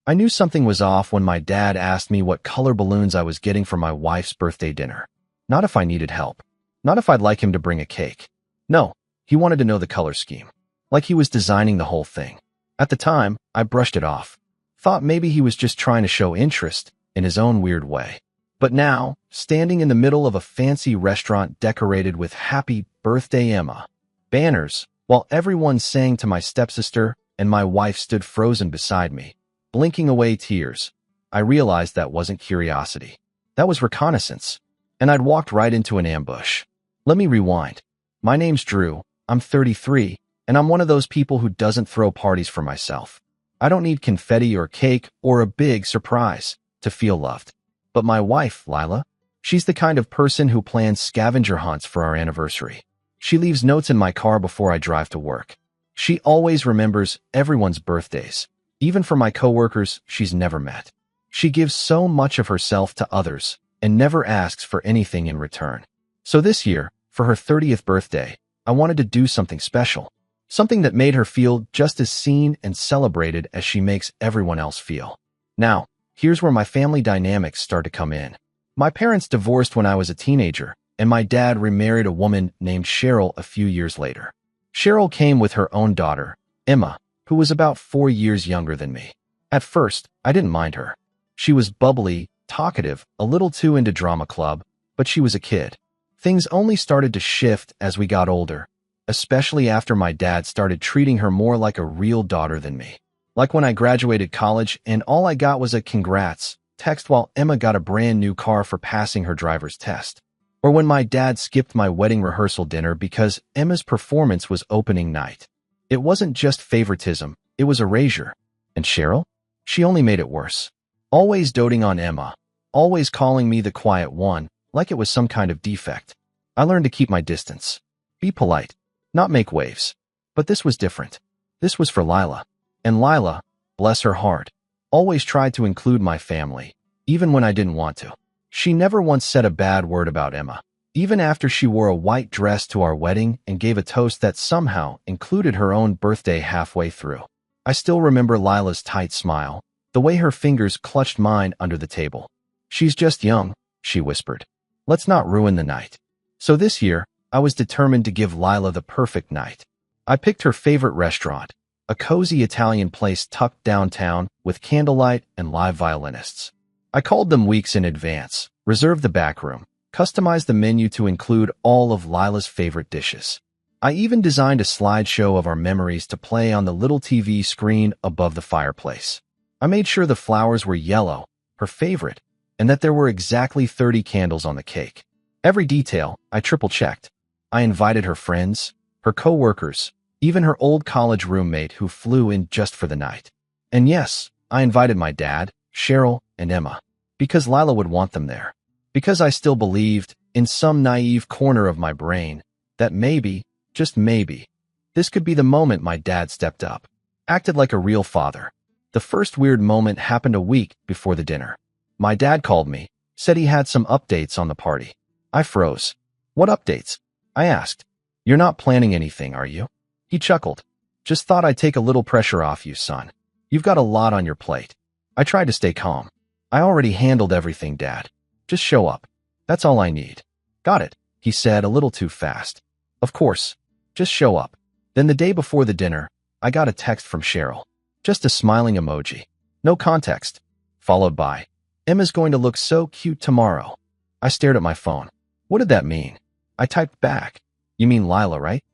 I knew something was off when my dad asked me what color balloons I was getting for my wife's birthday dinner. Not if I needed help. Not if I'd like him to bring a cake. No, he wanted to know the color scheme. Like he was designing the whole thing. At the time, I brushed it off. Thought maybe he was just trying to show interest in his own weird way. But now, standing in the middle of a fancy restaurant decorated with Happy Birthday Emma banners, while everyone sang to my stepsister and my wife stood frozen beside me, blinking away tears, I realized that wasn't curiosity. That was reconnaissance. And I'd walked right into an ambush. Let me rewind. My name's Drew, I'm 33, and I'm one of those people who doesn't throw parties for myself. I don't need confetti or cake or a big surprise to feel loved. But my wife, Lila, she's the kind of person who plans scavenger hunts for our anniversary. She leaves notes in my car before I drive to work. She always remembers everyone's birthdays, even for my coworkers she's never met. She gives so much of herself to others and never asks for anything in return. So this year, for her 30th birthday, I wanted to do something special. Something that made her feel just as seen and celebrated as she makes everyone else feel. Now, here's where my family dynamics start to come in. My parents divorced when I was a teenager, and my dad remarried a woman named Cheryl a few years later. Cheryl came with her own daughter, Emma, who was about 4 years younger than me. At first, I didn't mind her. She was bubbly, talkative, a little too into drama club, but she was a kid. Things only started to shift as we got older, especially after my dad started treating her more like a real daughter than me. Like when I graduated college and all I got was a congrats text while Emma got a brand new car for passing her driver's test. Or when my dad skipped my wedding rehearsal dinner because Emma's performance was opening night. It wasn't just favoritism, it was erasure. And Cheryl? She only made it worse. Always doting on Emma. Always calling me the quiet one, like it was some kind of defect. I learned to keep my distance. Be polite. Not make waves. But this was different. This was for Lila. And Lila, bless her heart, always tried to include my family, even when I didn't want to. She never once said a bad word about Emma, even after she wore a white dress to our wedding and gave a toast that somehow included her own birthday halfway through. I still remember Lila's tight smile, the way her fingers clutched mine under the table. She's just young, she whispered. Let's not ruin the night. So this year, I was determined to give Lila the perfect night. I picked her favorite restaurant, a cozy Italian place tucked downtown with candlelight and live violinists. I called them weeks in advance, reserved the back room, customized the menu to include all of Lila's favorite dishes. I even designed a slideshow of our memories to play on the little TV screen above the fireplace. I made sure the flowers were yellow, her favorite, and that there were exactly 30 candles on the cake. Every detail, I triple-checked. I invited her friends, her co-workers, even her old college roommate who flew in just for the night. And yes, I invited my dad, Cheryl, and Emma, because Lila would want them there. Because I still believed, in some naive corner of my brain, that maybe, just maybe, this could be the moment my dad stepped up, acted like a real father. The first weird moment happened a week before the dinner. My dad called me, said he had some updates on the party. I froze. What updates? I asked. You're not planning anything, are you? He chuckled. Just thought I'd take a little pressure off you, son. You've got a lot on your plate. I tried to stay calm. I already handled everything, Dad. Just show up. That's all I need. Got it, he said a little too fast. Of course. Just show up. Then the day before the dinner, I got a text from Cheryl. Just a smiling emoji. No context. Followed by, Emma's going to look so cute tomorrow. I stared at my phone. What did that mean? I typed back. You mean Lila, right?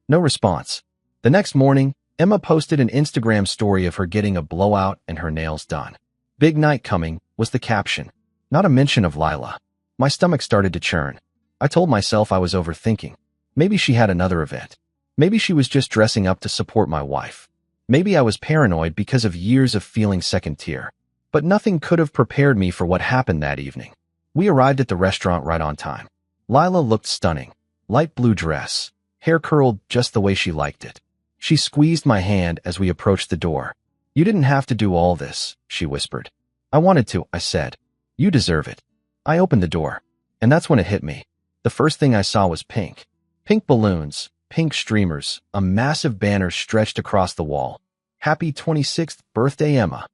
No response. The next morning, Emma posted an Instagram story of her getting a blowout and her nails done. Big night coming was the caption. Not a mention of Lila. My stomach started to churn. I told myself I was overthinking. Maybe she had another event. Maybe she was just dressing up to support my wife. Maybe I was paranoid because of years of feeling second tier. But nothing could have prepared me for what happened that evening. We arrived at the restaurant right on time. Lila looked stunning. Light blue dress. Hair curled just the way she liked it. She squeezed my hand as we approached the door. You didn't have to do all this, she whispered. I wanted to, I said. You deserve it. I opened the door. And that's when it hit me. The first thing I saw was pink. Pink balloons, pink streamers, a massive banner stretched across the wall. Happy 26th birthday, Emma.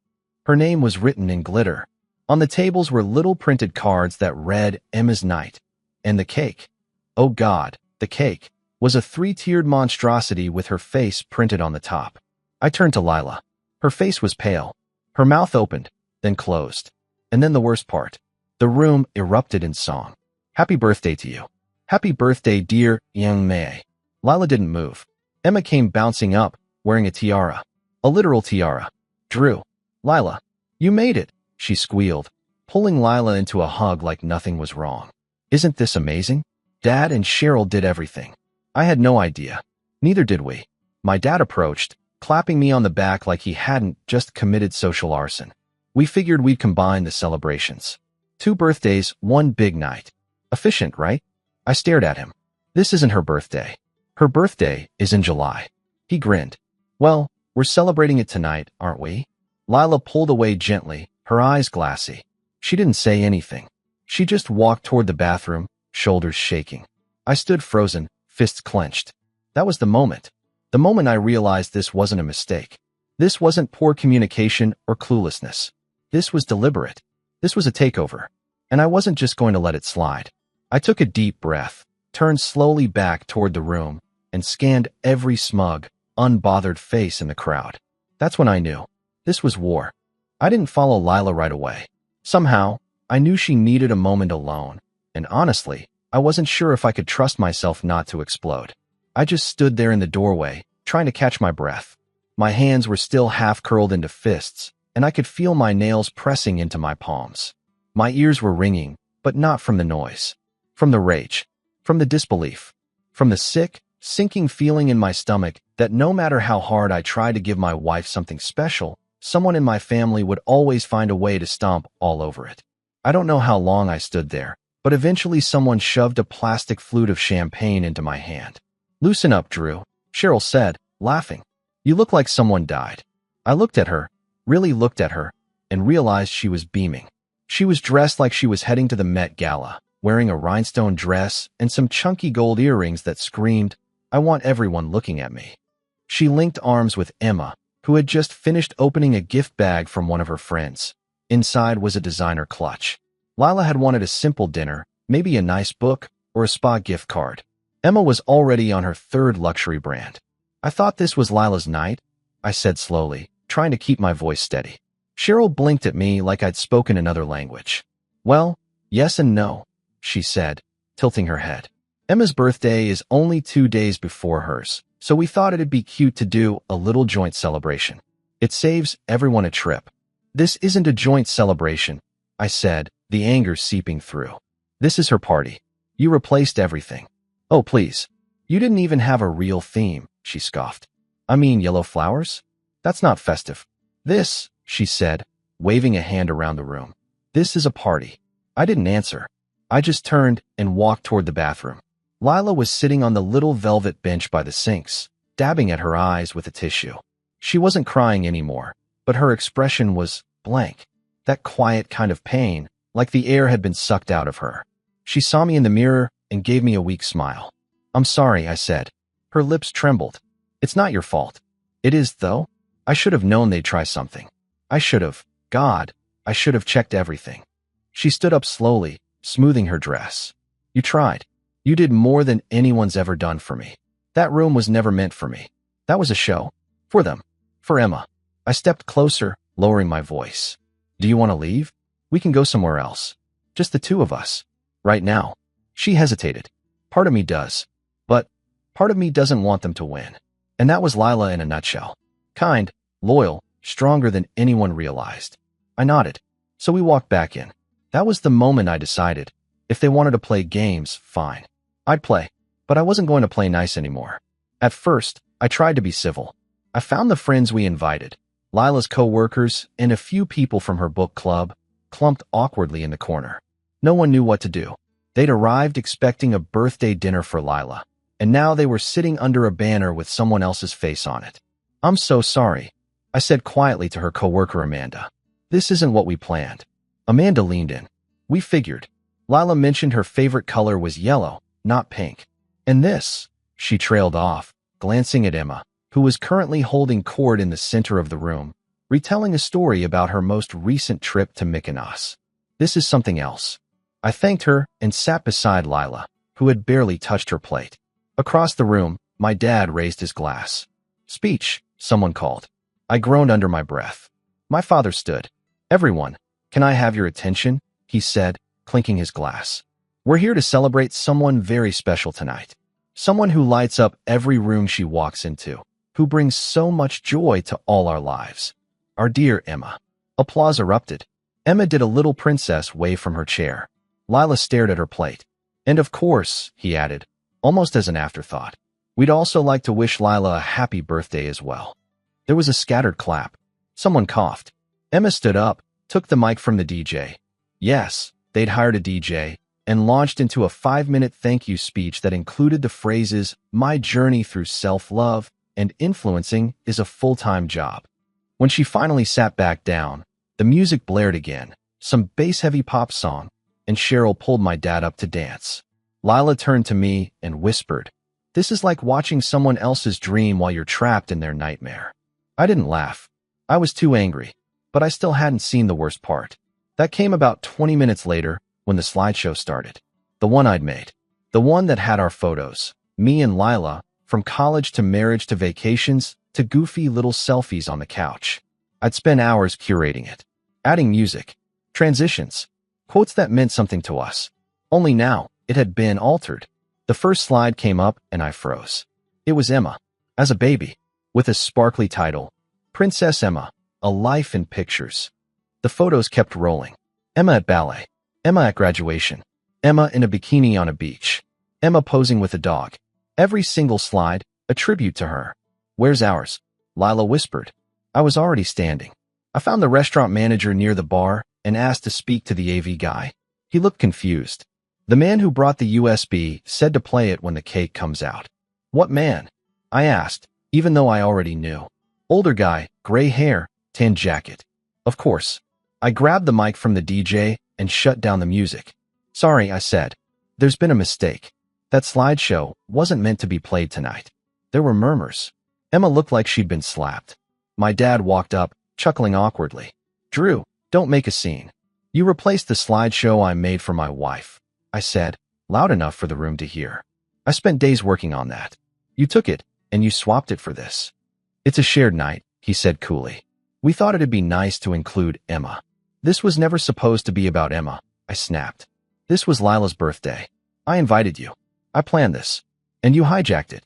Her name was written in glitter. On the tables were little printed cards that read Emma's Night. And the cake. Oh God, the cake was a three-tiered monstrosity with her face printed on the top. I turned to Lila. Her face was pale. Her mouth opened, then closed. And then the worst part. The room erupted in song. Happy birthday to you. Happy birthday, dear young May. Lila didn't move. Emma came bouncing up, wearing a tiara. A literal tiara. Drew. Lila. You made it, she squealed, pulling Lila into a hug like nothing was wrong. Isn't this amazing? Dad and Cheryl did everything. I had no idea. Neither did we. My dad approached, clapping me on the back like he hadn't just committed social arson. We figured we'd combine the celebrations. 2 birthdays, 1 big night. Efficient, right? I stared at him. This isn't her birthday. Her birthday is in July. He grinned. Well, we're celebrating it tonight, aren't we? Lila pulled away gently, her eyes glassy. She didn't say anything. She just walked toward the bathroom, shoulders shaking. I stood frozen, fists clenched. That was the moment. The moment I realized this wasn't a mistake. This wasn't poor communication or cluelessness. This was deliberate. This was a takeover. And I wasn't just going to let it slide. I took a deep breath, turned slowly back toward the room, and scanned every smug, unbothered face in the crowd. That's when I knew. This was war. I didn't follow Lila right away. Somehow, I knew she needed a moment alone, and honestly, I wasn't sure if I could trust myself not to explode. I just stood there in the doorway, trying to catch my breath. My hands were still half curled into fists, and I could feel my nails pressing into my palms. My ears were ringing, but not from the noise. From the rage. From the disbelief. From the sick, sinking feeling in my stomach that no matter how hard I tried to give my wife something special, someone in my family would always find a way to stomp all over it. I don't know how long I stood there, but eventually someone shoved a plastic flute of champagne into my hand. Loosen up, Drew, Cheryl said, laughing. You look like someone died. I looked at her, really looked at her, and realized she was beaming. She was dressed like she was heading to the Met Gala, wearing a rhinestone dress and some chunky gold earrings that screamed, I want everyone looking at me. She linked arms with Emma, who had just finished opening a gift bag from one of her friends. Inside was a designer clutch. Lila had wanted a simple dinner, maybe a nice book or a spa gift card. Emma was already on her 3rd luxury brand. I thought this was Lila's night, I said slowly, trying to keep my voice steady. Cheryl blinked at me like I'd spoken another language. Well, yes and no, she said, tilting her head. Emma's birthday is only 2 days before hers, so we thought it'd be cute to do a little joint celebration. It saves everyone a trip. This isn't a joint celebration, I said, the anger seeping through. This is her party. You replaced everything. Oh, please. You didn't even have a real theme, she scoffed. I mean, yellow flowers? That's not festive. This, she said, waving a hand around the room. This is a party. I didn't answer. I just turned and walked toward the bathroom. Lila was sitting on the little velvet bench by the sinks, dabbing at her eyes with a tissue. She wasn't crying anymore, but her expression was blank. That quiet kind of pain, like the air had been sucked out of her. She saw me in the mirror and gave me a weak smile. I'm sorry, I said. Her lips trembled. It's not your fault. It is, though. I should have known they'd try something. I should have. God, I should have checked everything. She stood up slowly, smoothing her dress. You tried. You did more than anyone's ever done for me. That room was never meant for me. That was a show. For them. For Emma. I stepped closer, lowering my voice. Do you want to leave? We can go somewhere else. Just the 2 of us. Right now. She hesitated. Part of me does. But part of me doesn't want them to win. And that was Lila in a nutshell. Kind, loyal, stronger than anyone realized. I nodded. So we walked back in. That was the moment I decided. If they wanted to play games, fine. I'd play. But I wasn't going to play nice anymore. At first, I tried to be civil. I found the friends we invited, Lila's co-workers and a few people from her book club, clumped awkwardly in the corner. No one knew what to do. They'd arrived expecting a birthday dinner for Lila, and now they were sitting under a banner with someone else's face on it. I'm so sorry, I said quietly to her co-worker Amanda. This isn't what we planned. Amanda leaned in. We figured. Lila mentioned her favorite color was yellow, not pink. And this, she trailed off, glancing at Emma, who was currently holding court in the center of the room. retelling a story about her most recent trip to Mykonos. This is something else. I thanked her and sat beside Lila, who had barely touched her plate. Across the room, my dad raised his glass. Speech, someone called. I groaned under my breath. My father stood. Everyone, can I have your attention? He said, clinking his glass. We're here to celebrate someone very special tonight. Someone who lights up every room she walks into, who brings so much joy to all our lives. Our dear Emma. Applause erupted. Emma did a little princess wave from her chair. Lila stared at her plate. And of course, he added, almost as an afterthought, we'd also like to wish Lila a happy birthday as well. There was a scattered clap. Someone coughed. Emma stood up, took the mic from the DJ. Yes, they'd hired a DJ, and launched into a 5-minute thank you speech that included the phrases, "My journey through self-love and influencing is a full-time job." When she finally sat back down, the music blared again, some bass-heavy pop song, and Cheryl pulled my dad up to dance. Lila turned to me and whispered, "This is like watching someone else's dream while you're trapped in their nightmare." I didn't laugh. I was too angry, but I still hadn't seen the worst part. That came about 20 minutes later when the slideshow started. The one I'd made. The one that had our photos, me and Lila, from college to marriage to vacations to goofy little selfies on the couch. I'd spent hours curating it, adding music, transitions, quotes that meant something to us. Only now, it had been altered. The first slide came up and I froze. It was Emma, as a baby, with a sparkly title, Princess Emma, A Life in Pictures. The photos kept rolling. Emma at ballet, Emma at graduation, Emma in a bikini on a beach, Emma posing with a dog. Every single slide, a tribute to her. "Where's ours?" Lila whispered. I was already standing. I found the restaurant manager near the bar and asked to speak to the AV guy. He looked confused. The man who brought the USB said to play it when the cake comes out. "What man?" I asked, even though I already knew. "Older guy, gray hair, tan jacket." Of course. I grabbed the mic from the DJ and shut down the music. "Sorry," I said. "There's been a mistake. That slideshow wasn't meant to be played tonight." There were murmurs. Emma looked like she'd been slapped. My dad walked up, chuckling awkwardly. "Drew, don't make a scene. You replaced the slideshow I made for my wife," I said, loud enough for the room to hear. "I spent days working on that. You took it, and you swapped it for this." "It's a shared night," he said coolly. "We thought it'd be nice to include Emma." "This was never supposed to be about Emma," I snapped. "This was Lila's birthday. I invited you. I planned this. And you hijacked it."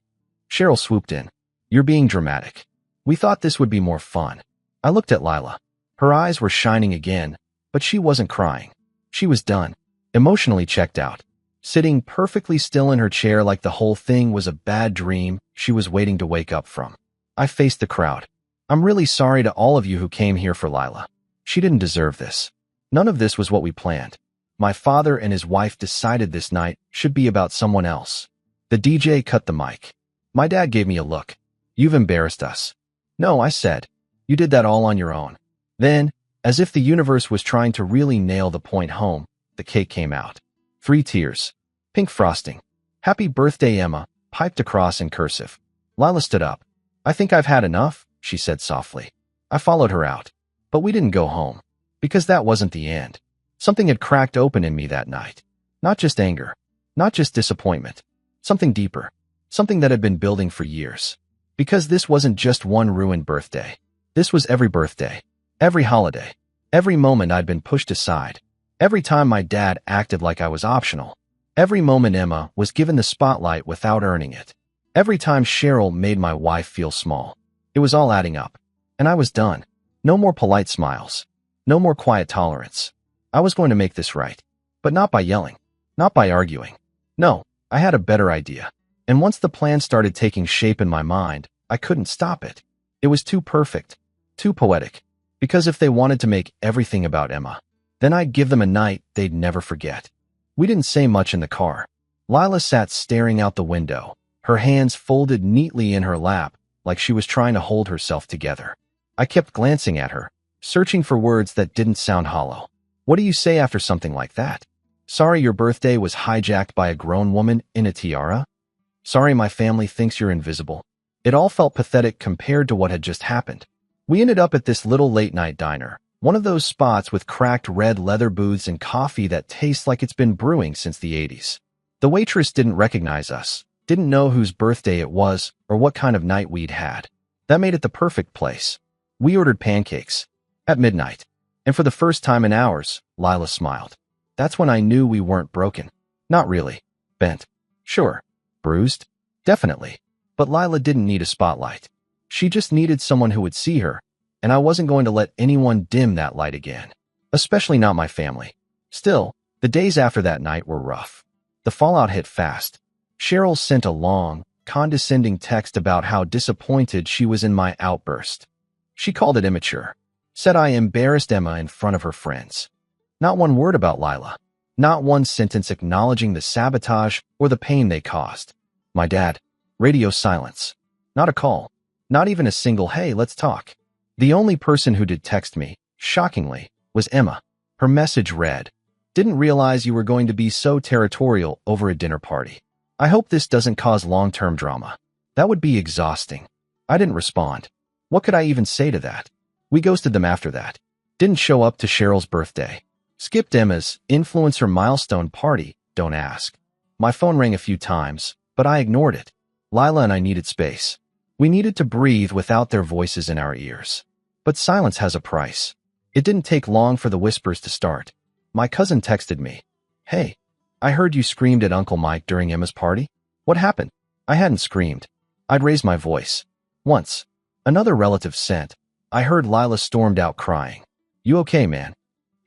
Cheryl swooped in. "You're being dramatic. We thought this would be more fun." I looked at Lila. Her eyes were shining again, but she wasn't crying. She was done, emotionally checked out, sitting perfectly still in her chair like the whole thing was a bad dream she was waiting to wake up from. I faced the crowd. "I'm really sorry to all of you who came here for Lila. She didn't deserve this. None of this was what we planned. My father and his wife decided this night should be about someone else." The DJ cut the mic. My dad gave me a look. "You've embarrassed us." "No," I said. "You did that all on your own." Then, as if the universe was trying to really nail the point home, the cake came out. 3 tiers. Pink frosting. "Happy birthday, Emma," piped across in cursive. Lila stood up. "I think I've had enough," she said softly. I followed her out. But we didn't go home. Because that wasn't the end. Something had cracked open in me that night. Not just anger. Not just disappointment. Something deeper. Something that had been building for years. Because this wasn't just one ruined birthday. This was every birthday. Every holiday. Every moment I'd been pushed aside. Every time my dad acted like I was optional. Every moment Emma was given the spotlight without earning it. Every time Cheryl made my wife feel small. It was all adding up. And I was done. No more polite smiles. No more quiet tolerance. I was going to make this right. But not by yelling. Not by arguing. No, I had a better idea. And once the plan started taking shape in my mind, I couldn't stop it. It was too perfect. Too poetic. Because if they wanted to make everything about Emma, then I'd give them a night they'd never forget. We didn't say much in the car. Lila sat staring out the window, her hands folded neatly in her lap, like she was trying to hold herself together. I kept glancing at her, searching for words that didn't sound hollow. What do you say after something like that? Sorry your birthday was hijacked by a grown woman in a tiara? Sorry my family thinks you're invisible? It all felt pathetic compared to what had just happened. We ended up at this little late-night diner, one of those spots with cracked red leather booths and coffee that tastes like it's been brewing since the 80s. The waitress didn't recognize us, didn't know whose birthday it was or what kind of night we'd had. That made it the perfect place. We ordered pancakes at midnight, and for the first time in hours, Lila smiled. That's when I knew we weren't broken. Not really. Bent. Sure. Bruised? Definitely. But Lila didn't need a spotlight. She just needed someone who would see her, and I wasn't going to let anyone dim that light again. Especially not my family. Still, the days after that night were rough. The fallout hit fast. Cheryl sent a long, condescending text about how disappointed she was in my outburst. She called it immature. Said I embarrassed Emma in front of her friends. Not one word about Lila. Not one sentence acknowledging the sabotage or the pain they caused. My dad. Radio silence. Not a call. Not even a single, hey, let's talk. The only person who did text me, shockingly, was Emma. Her message read, "Didn't realize you were going to be so territorial over a dinner party. I hope this doesn't cause long-term drama." That would be exhausting. I didn't respond. What could I even say to that? We ghosted them after that. Didn't show up to Cheryl's birthday. Skipped Emma's influencer milestone party, don't ask. My phone rang a few times, but I ignored it. Lila and I needed space. We needed to breathe without their voices in our ears. But silence has a price. It didn't take long for the whispers to start. My cousin texted me. "Hey, I heard you screamed at Uncle Mike during Emma's party. What happened?" I hadn't screamed. I'd raised my voice. Once. Another relative sent. I heard Lila stormed out crying. "You okay, man?"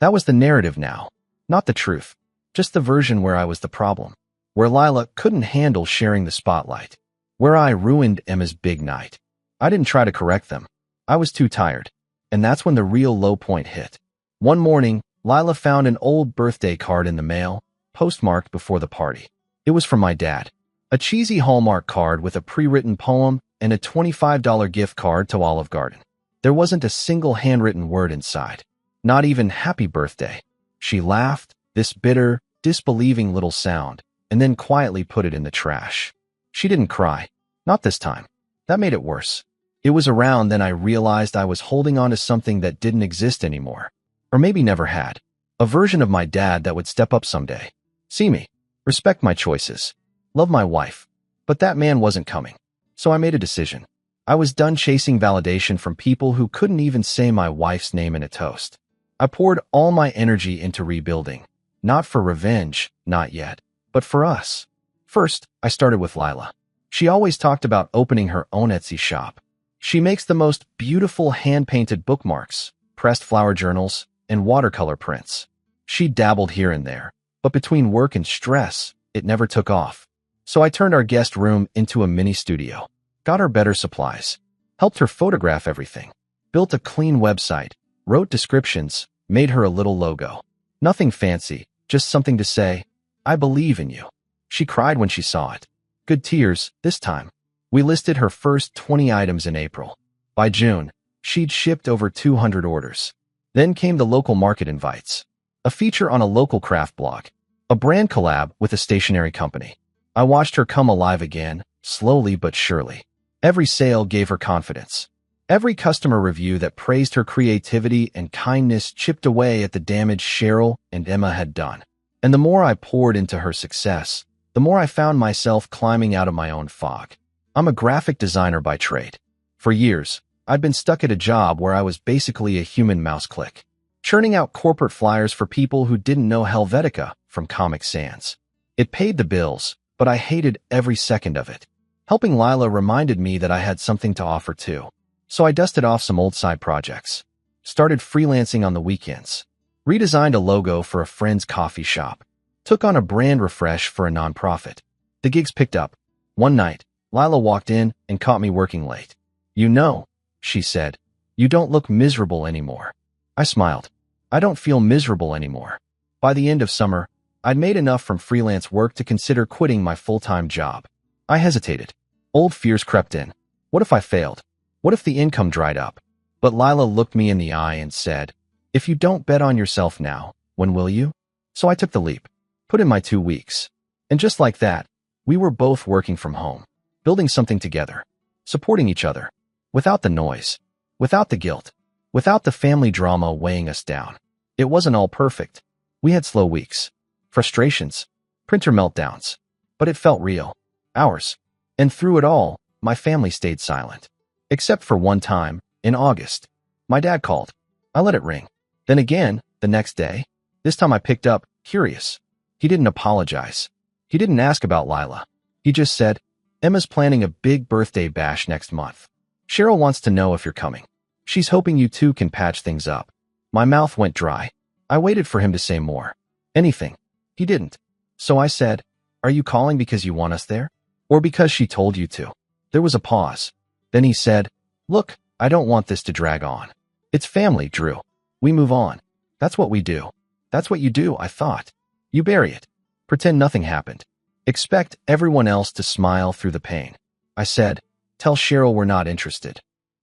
That was the narrative now. Not the truth. Just the version where I was the problem. Where Lila couldn't handle sharing the spotlight. Where I ruined Emma's big night. I didn't try to correct them. I was too tired. And that's when the real low point hit. One morning, Lila found an old birthday card in the mail, postmarked before the party. It was from my dad. A cheesy Hallmark card with a pre-written poem and a $25 gift card to Olive Garden. There wasn't a single handwritten word inside. Not even happy birthday. She laughed, this bitter, disbelieving little sound, and then quietly put it in the trash. She didn't cry. Not this time. That made it worse. It was around then I realized I was holding on to something that didn't exist anymore. Or maybe never had. A version of my dad that would step up someday. See me. Respect my choices. Love my wife. But that man wasn't coming. So I made a decision. I was done chasing validation from people who couldn't even say my wife's name in a toast. I poured all my energy into rebuilding. Not for revenge, not yet, but for us. First, I started with Lila. She always talked about opening her own Etsy shop. She makes the most beautiful hand-painted bookmarks, pressed flower journals, and watercolor prints. She dabbled here and there, but between work and stress, it never took off. So I turned our guest room into a mini studio. Got her better supplies. Helped her photograph everything. Built a clean website. Wrote descriptions. Made her a little logo. Nothing fancy, just something to say, "I believe in you." She cried when she saw it. Good tears, this time. We listed her first 20 items in April. By June, she'd shipped over 200 orders. Then came the local market invites. A feature on a local craft blog. A brand collab with a stationery company. I watched her come alive again, slowly but surely. Every sale gave her confidence. Every customer review that praised her creativity and kindness chipped away at the damage Cheryl and Emma had done. And the more I poured into her success, the more I found myself climbing out of my own fog. I'm a graphic designer by trade. For years, I'd been stuck at a job where I was basically a human mouse click, churning out corporate flyers for people who didn't know Helvetica from Comic Sans. It paid the bills, but I hated every second of it. Helping Lila reminded me that I had something to offer too. So I dusted off some old side projects. Started freelancing on the weekends. Redesigned a logo for a friend's coffee shop. Took on a brand refresh for a nonprofit. The gigs picked up. One night, Lila walked in and caught me working late. "You know," she said, "you don't look miserable anymore." I smiled. I don't feel miserable anymore. By the end of summer, I'd made enough from freelance work to consider quitting my full-time job. I hesitated. Old fears crept in. What if I failed? What if the income dried up? But Lila looked me in the eye and said, "If you don't bet on yourself now, when will you?" So I took the leap. Put in my 2 weeks. And just like that, we were both working from home. Building something together. Supporting each other. Without the noise. without the guilt, without the family drama weighing us down. It wasn't all perfect. We had slow weeks, frustrations, printer meltdowns, but it felt real. Ours. And through it all, my family stayed silent. Except for one time, in August. My dad called. I let it ring. Then again, the next day. This time I picked up, curious. He didn't apologize. He didn't ask about Lila. He just said, Emma's planning a big birthday bash next month. Cheryl wants to know if you're coming. She's hoping you two can patch things up. My mouth went dry. I waited for him to say more. Anything. He didn't. So I said, are you calling because you want us there? Or because she told you to? There was a pause. Then he said, look, I don't want this to drag on. It's family, Drew. We move on. That's what we do. That's what you do, I thought. You bury it. Pretend nothing happened. Expect everyone else to smile through the pain. I said, tell Cheryl we're not interested.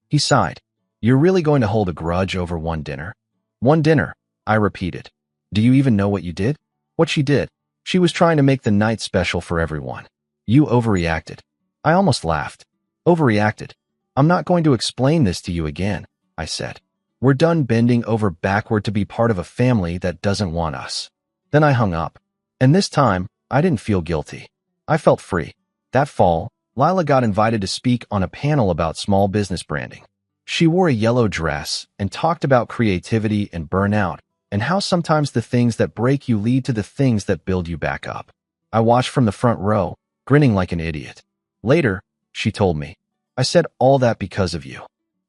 He sighed. You're really going to hold a grudge over one dinner? One dinner, I repeated. Do you even know what you did? What she did? She was trying to make the night special for everyone. You overreacted. I almost laughed. Overreacted. I'm not going to explain this to you again, I said. We're done bending over backward to be part of a family that doesn't want us. Then I hung up. And this time, I didn't feel guilty. I felt free. That fall, Lila got invited to speak on a panel about small business branding. She wore a yellow dress and talked about creativity and burnout, and how sometimes the things that break you lead to the things that build you back up. I watched from the front row, grinning like an idiot. Later, she told me, I said all that because of you.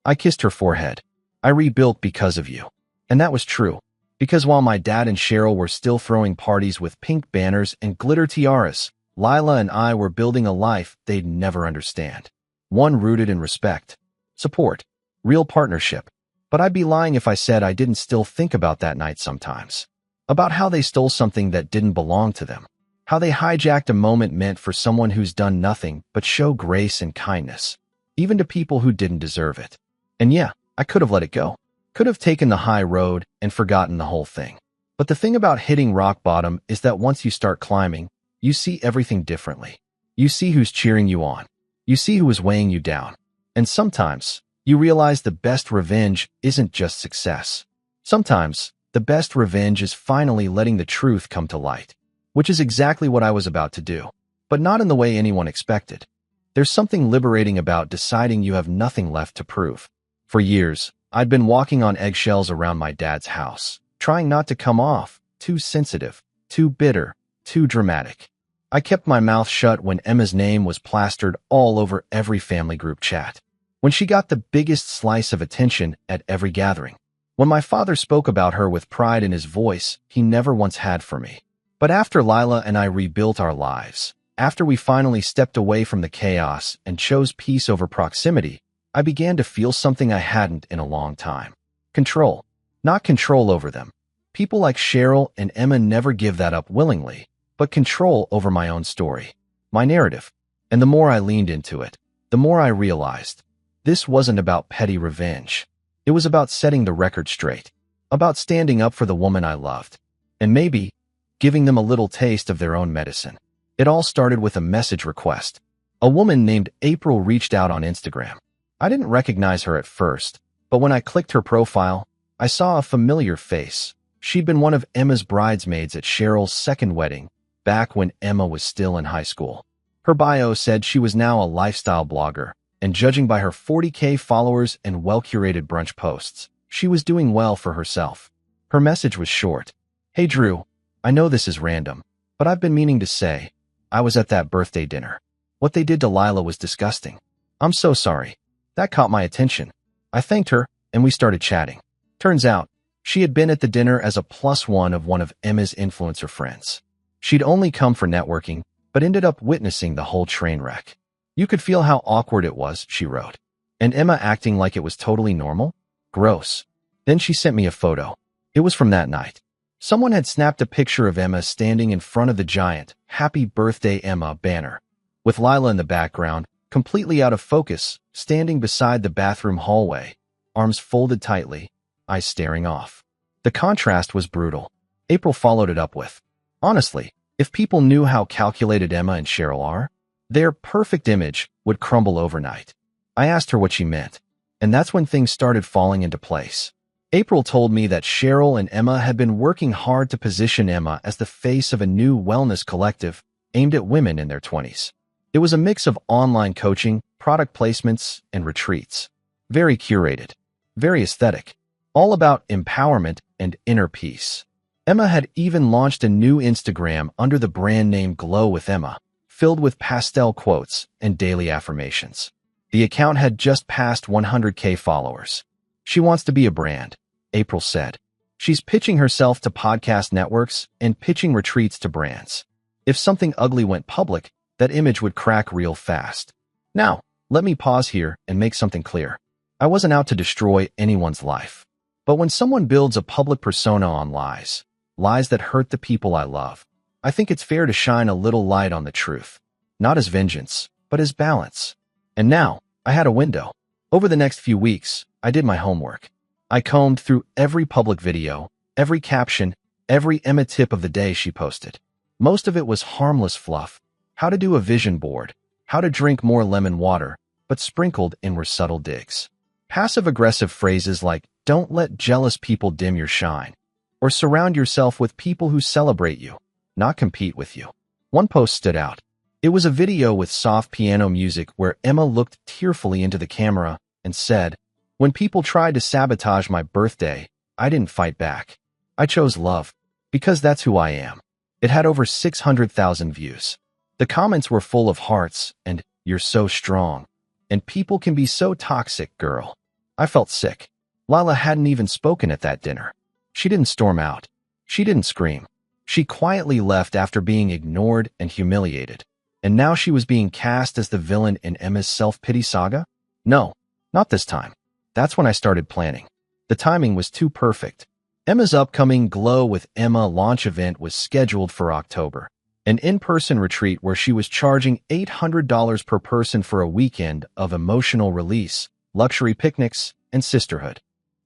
I kissed her forehead. I rebuilt because of you. And that was true. Because while my dad and Cheryl were still throwing parties with pink banners and glitter tiaras, Lila and I were building a life they'd never understand. One rooted in respect, support, real partnership. But I'd be lying if I said I didn't still think about that night sometimes. About how they stole something that didn't belong to them. How they hijacked a moment meant for someone who's done nothing but show grace and kindness, even to people who didn't deserve it. And yeah, I could have let it go. Could have taken the high road and forgotten the whole thing. But the thing about hitting rock bottom is that once you start climbing, you see everything differently. You see who's cheering you on. You see who is weighing you down. And sometimes, you realize the best revenge isn't just success. Sometimes, the best revenge is finally letting the truth come to light. Which is exactly what I was about to do. But not in the way anyone expected. There's something liberating about deciding you have nothing left to prove. For years, I'd been walking on eggshells around my dad's house, trying not to come off too sensitive, too bitter, too dramatic. I kept my mouth shut when Emma's name was plastered all over every family group chat. When she got the biggest slice of attention at every gathering. When my father spoke about her with pride in his voice he never once had for me. But after Lila and I rebuilt our lives, after we finally stepped away from the chaos and chose peace over proximity, I began to feel something I hadn't in a long time. Control. Not control over them. People like Cheryl and Emma never give that up willingly, but control over my own story, my narrative. And the more I leaned into it, the more I realized this wasn't about petty revenge. It was about setting the record straight, about standing up for the woman I loved, and maybe giving them a little taste of their own medicine. It all started with a message request. A woman named April reached out on Instagram. I didn't recognize her at first, but when I clicked her profile, I saw a familiar face. She'd been one of Emma's bridesmaids at Cheryl's second wedding, back when Emma was still in high school. Her bio said she was now a lifestyle blogger, and judging by her 40K followers and well-curated brunch posts, she was doing well for herself. Her message was short. Hey Drew, I know this is random, but I've been meaning to say, I was at that birthday dinner. What they did to Lila was disgusting. I'm so sorry. That caught my attention. I thanked her, and we started chatting. Turns out, she had been at the dinner as a +1 of one of Emma's influencer friends. She'd only come for networking, but ended up witnessing the whole train wreck. You could feel how awkward it was, she wrote. And Emma acting like it was totally normal? Gross. Then she sent me a photo. It was from that night. Someone had snapped a picture of Emma standing in front of the giant, Happy Birthday Emma banner, with Lila in the background, completely out of focus, standing beside the bathroom hallway, arms folded tightly, eyes staring off. The contrast was brutal. April followed it up with, honestly, if people knew how calculated Emma and Cheryl are, their perfect image would crumble overnight. I asked her what she meant. And that's when things started falling into place. April told me that Cheryl and Emma had been working hard to position Emma as the face of a new wellness collective aimed at women in their 20s. It was a mix of online coaching, product placements, and retreats. Very curated, very aesthetic, all about empowerment and inner peace. Emma had even launched a new Instagram under the brand name Glow with Emma, filled with pastel quotes and daily affirmations. The account had just passed 100K followers. She wants to be a brand, April said. She's pitching herself to podcast networks and pitching retreats to brands. If something ugly went public, that image would crack real fast. Now, let me pause here and make something clear. I wasn't out to destroy anyone's life. But when someone builds a public persona on lies that hurt the people I love, I think it's fair to shine a little light on the truth. Not as vengeance, but as balance. And now, I had a window. Over the next few weeks, I did my homework. I combed through every public video, every caption, every Emma tip of the day she posted. Most of it was harmless fluff. How to do a vision board, how to drink more lemon water, but sprinkled in were subtle digs. Passive-aggressive phrases like, don't let jealous people dim your shine, or surround yourself with people who celebrate you, not compete with you. One post stood out. It was a video with soft piano music where Emma looked tearfully into the camera and said, when people tried to sabotage my birthday, I didn't fight back. I chose love, because that's who I am. It had over 600,000 views. The comments were full of hearts and, you're so strong. And people can be so toxic, girl. I felt sick. Lila hadn't even spoken at that dinner. She didn't storm out. She didn't scream. She quietly left after being ignored and humiliated. And now she was being cast as the villain in Emma's self-pity saga? No, not this time. That's when I started planning. The timing was too perfect. Emma's upcoming Glow with Emma launch event was scheduled for October. An in-person retreat where she was charging $800 per person for a weekend of emotional release, luxury picnics, and sisterhood.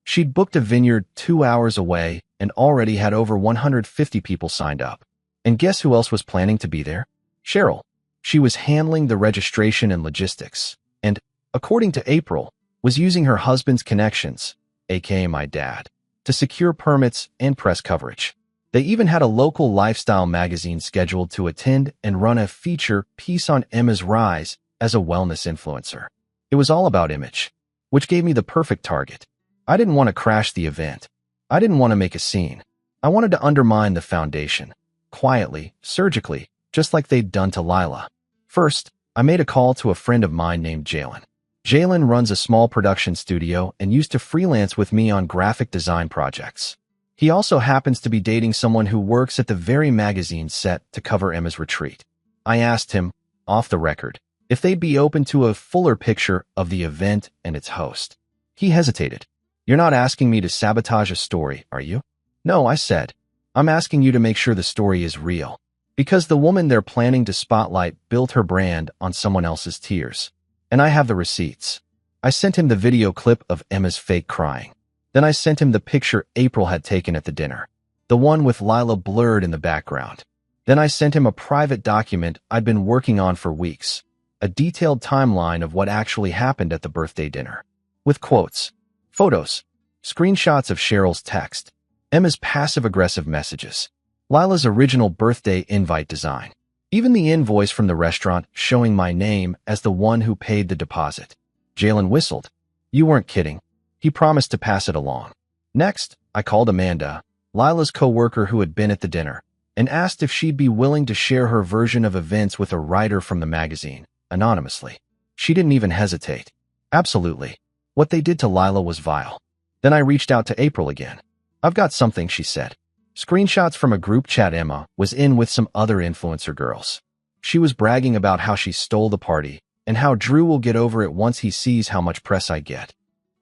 She'd booked a vineyard 2 hours away and already had over 150 people signed up. And guess who else was planning to be there? Cheryl. She was handling the registration and logistics, and, according to April, was using her husband's connections, aka my dad, to secure permits and press coverage. They even had a local lifestyle magazine scheduled to attend and run a feature piece on Emma's rise as a wellness influencer. It was all about image, which gave me the perfect target. I didn't want to crash the event. I didn't want to make a scene. I wanted to undermine the foundation, quietly, surgically, just like they'd done to Lila. First, I made a call to a friend of mine named Jalen. Jalen runs a small production studio and used to freelance with me on graphic design projects. He also happens to be dating someone who works at the very magazine set to cover Emma's retreat. I asked him, off the record, if they'd be open to a fuller picture of the event and its host. He hesitated. You're not asking me to sabotage a story, are you? No, I said. I'm asking you to make sure the story is real. Because the woman they're planning to spotlight built her brand on someone else's tears. And I have the receipts. I sent him the video clip of Emma's fake crying. Then I sent him the picture April had taken at the dinner, the one with Lila blurred in the background. Then I sent him a private document I'd been working on for weeks, a detailed timeline of what actually happened at the birthday dinner, with quotes, photos, screenshots of Cheryl's text, Emma's passive-aggressive messages, Lila's original birthday invite design, even the invoice from the restaurant showing my name as the one who paid the deposit. Jalen whistled. You weren't kidding. He promised to pass it along. Next, I called Amanda, Lila's co-worker who had been at the dinner, and asked if she'd be willing to share her version of events with a writer from the magazine, anonymously. She didn't even hesitate. Absolutely. What they did to Lila was vile. Then I reached out to April again. I've got something, she said. Screenshots from a group chat Emma was in with some other influencer girls. She was bragging about how she stole the party and how Drew will get over it once he sees how much press I get.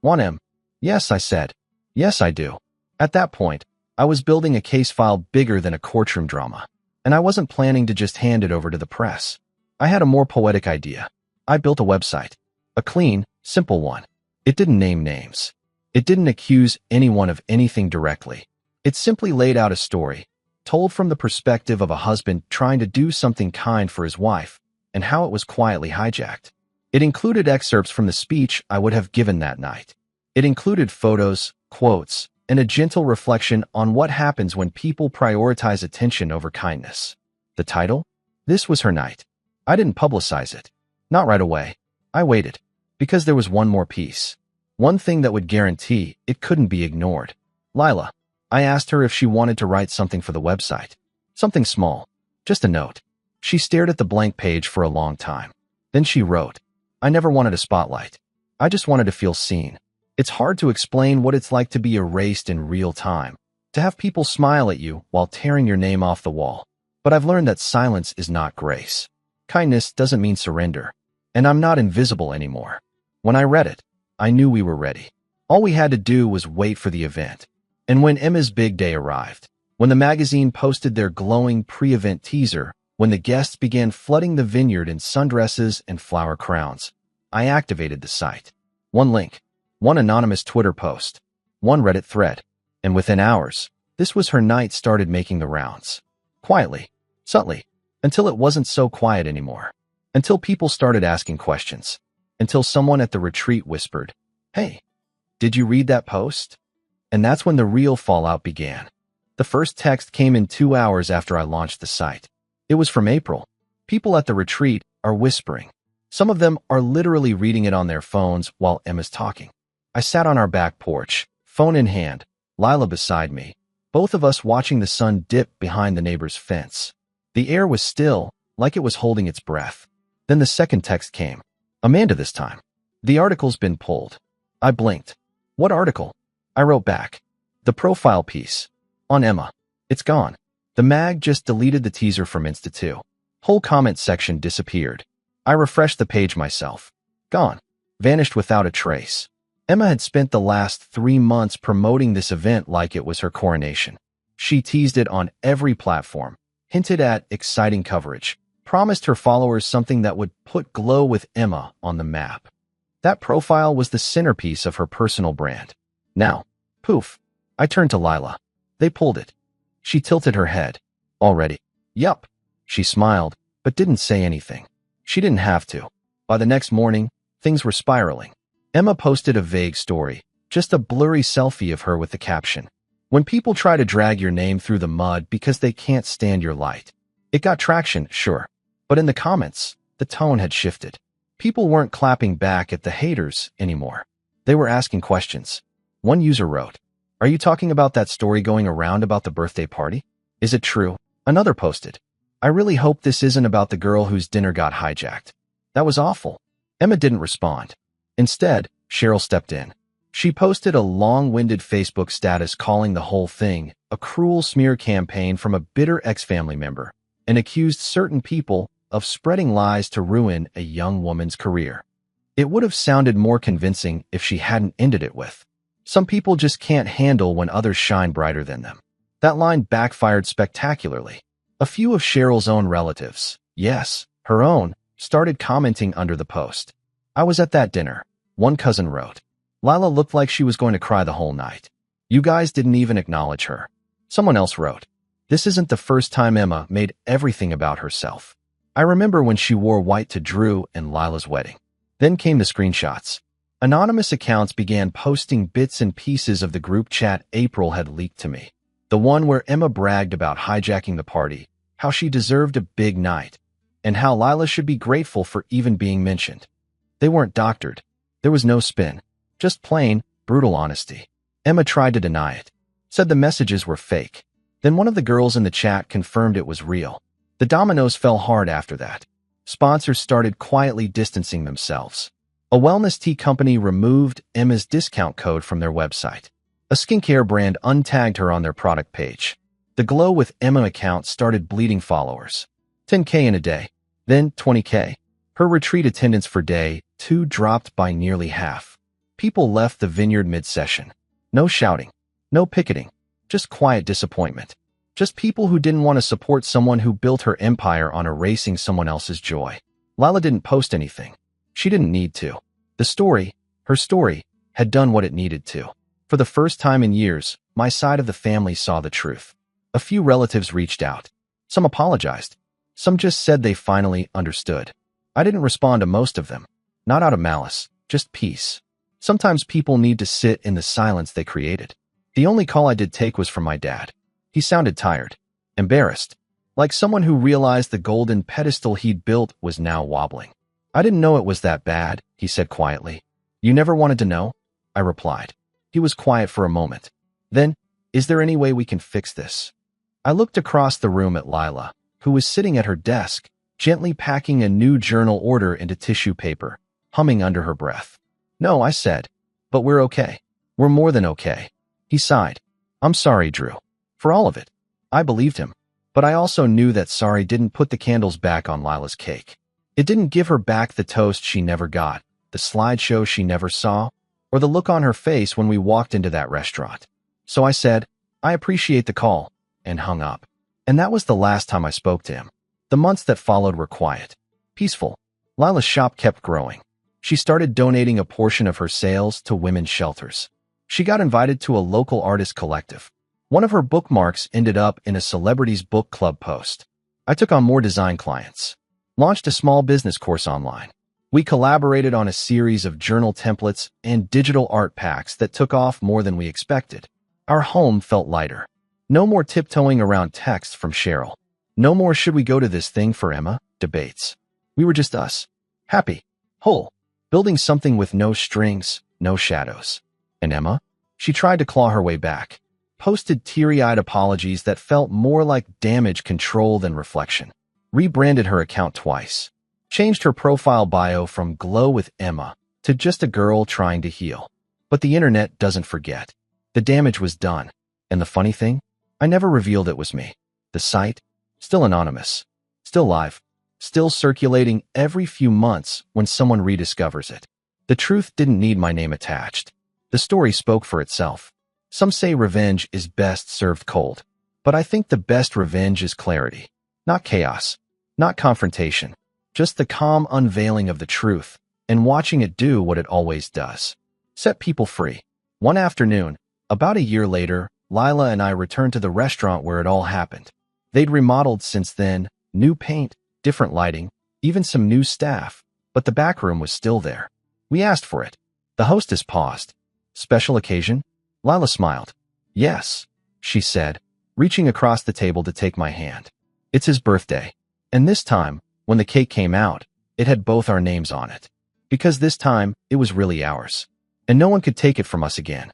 Want him? Yes, I said. Yes, I do. At that point, I was building a case file bigger than a courtroom drama, and I wasn't planning to just hand it over to the press. I had a more poetic idea. I built a website. A clean, simple one. It didn't name names. It didn't accuse anyone of anything directly. It simply laid out a story, told from the perspective of a husband trying to do something kind for his wife, and how it was quietly hijacked. It included excerpts from the speech I would have given that night. It included photos, quotes, and a gentle reflection on what happens when people prioritize attention over kindness. The title? This was her night. I didn't publicize it. Not right away. I waited. Because there was one more piece. One thing that would guarantee it couldn't be ignored. Lila. I asked her if she wanted to write something for the website. Something small. Just a note. She stared at the blank page for a long time. Then she wrote, I never wanted a spotlight. I just wanted to feel seen. It's hard to explain what it's like to be erased in real time, to have people smile at you while tearing your name off the wall. But I've learned that silence is not grace. Kindness doesn't mean surrender. And I'm not invisible anymore. When I read it, I knew we were ready. All we had to do was wait for the event. And when Emma's big day arrived, when the magazine posted their glowing pre-event teaser, when the guests began flooding the vineyard in sundresses and flower crowns, I activated the site. One link, one anonymous Twitter post, one Reddit thread, and within hours, this was her night started making the rounds. Quietly, subtly, until it wasn't so quiet anymore. Until people started asking questions. Until someone at the retreat whispered, Hey, did you read that post? And that's when the real fallout began. The first text came in 2 hours after I launched the site. It was from April. People at the retreat are whispering. Some of them are literally reading it on their phones while Emma's talking. I sat on our back porch, phone in hand, Lila beside me, both of us watching the sun dip behind the neighbor's fence. The air was still, like it was holding its breath. Then the second text came. Amanda this time. The article's been pulled. I blinked. What article? I wrote back. The profile piece. On Emma. It's gone. The mag just deleted the teaser from Insta 2. Whole comment section disappeared. I refreshed the page myself. Gone. Vanished without a trace. Emma had spent the last 3 months promoting this event like it was her coronation. She teased it on every platform, hinted at exciting coverage, promised her followers something that would put Glow with Emma on the map. That profile was the centerpiece of her personal brand. Now, poof, I turned to Lila. They pulled it. She tilted her head. Already. Yup. She smiled, but didn't say anything. She didn't have to. By the next morning, things were spiraling. Emma posted a vague story, just a blurry selfie of her with the caption, When people try to drag your name through the mud because they can't stand your light. It got traction, sure. But in the comments, the tone had shifted. People weren't clapping back at the haters anymore. They were asking questions. One user wrote, Are you talking about that story going around about the birthday party? Is it true? Another posted, I really hope this isn't about the girl whose dinner got hijacked. That was awful. Emma didn't respond. Instead, Cheryl stepped in. She posted a long-winded Facebook status calling the whole thing a cruel smear campaign from a bitter ex-family member and accused certain people of spreading lies to ruin a young woman's career. It would have sounded more convincing if she hadn't ended it with, Some people just can't handle when others shine brighter than them. That line backfired spectacularly. A few of Cheryl's own relatives, yes, her own, started commenting under the post. I was at that dinner. One cousin wrote. Lila looked like she was going to cry the whole night. You guys didn't even acknowledge her. Someone else wrote. This isn't the first time Emma made everything about herself. I remember when she wore white to Drew and Lila's wedding. Then came the screenshots. Anonymous accounts began posting bits and pieces of the group chat April had leaked to me. The one where Emma bragged about hijacking the party, how she deserved a big night, and how Lila should be grateful for even being mentioned. They weren't doctored. There was no spin. Just plain, brutal honesty. Emma tried to deny it. Said the messages were fake. Then one of the girls in the chat confirmed it was real. The dominoes fell hard after that. Sponsors started quietly distancing themselves. A wellness tea company removed Emma's discount code from their website. A skincare brand untagged her on their product page. The Glow with Emma account started bleeding followers. 10K in a day, then 20K. Her retreat attendance for day 2 dropped by nearly half. People left the vineyard mid-session. No shouting, no picketing, just quiet disappointment. Just people who didn't want to support someone who built her empire on erasing someone else's joy. Lila didn't post anything. She didn't need to. The story, her story, had done what it needed to. For the first time in years, my side of the family saw the truth. A few relatives reached out. Some apologized. Some just said they finally understood. I didn't respond to most of them. Not out of malice, just peace. Sometimes people need to sit in the silence they created. The only call I did take was from my dad. He sounded tired, embarrassed, like someone who realized the golden pedestal he'd built was now wobbling. I didn't know it was that bad, he said quietly. You never wanted to know? I replied. He was quiet for a moment. Then, is there any way we can fix this? I looked across the room at Lila, who was sitting at her desk, gently packing a new journal order into tissue paper, humming under her breath. No, I said, but we're okay. We're more than okay. He sighed. I'm sorry, Drew. For all of it. I believed him. But I also knew that sorry didn't put the candles back on Lila's cake. It didn't give her back the toast she never got, the slideshow she never saw, or the look on her face when we walked into that restaurant. So I said, I appreciate the call, and hung up. And that was the last time I spoke to him. The months that followed were quiet, peaceful. Lila's shop kept growing. She started donating a portion of her sales to women's shelters. She got invited to a local artist collective. One of her bookmarks ended up in a celebrity's book club post. I took on more design clients. Launched a small business course online. We collaborated on a series of journal templates and digital art packs that took off more than we expected. Our home felt lighter. No more tiptoeing around texts from Cheryl. No more should we go to this thing for Emma debates. We were just us. Happy. Whole. Building something with no strings, no shadows. And Emma? She tried to claw her way back. Posted teary-eyed apologies that felt more like damage control than reflection. Rebranded her account twice. Changed her profile bio from Glow with Emma to just a girl trying to heal. But the internet doesn't forget. The damage was done. And the funny thing? I never revealed it was me. The site? Still anonymous. Still live. Still circulating every few months when someone rediscovers it. The truth didn't need my name attached. The story spoke for itself. Some say revenge is best served cold. But I think the best revenge is clarity. Not chaos. Not confrontation. Just the calm unveiling of the truth and watching it do what it always does. Set people free. One afternoon, about a year later, Lila and I returned to the restaurant where it all happened. They'd remodeled since then, new paint, different lighting, even some new staff, but the back room was still there. We asked for it. The hostess paused. Special occasion? Lila smiled. Yes, she said, reaching across the table to take my hand. It's his birthday. And this time, when the cake came out, it had both our names on it. Because this time, it was really ours. And no one could take it from us again.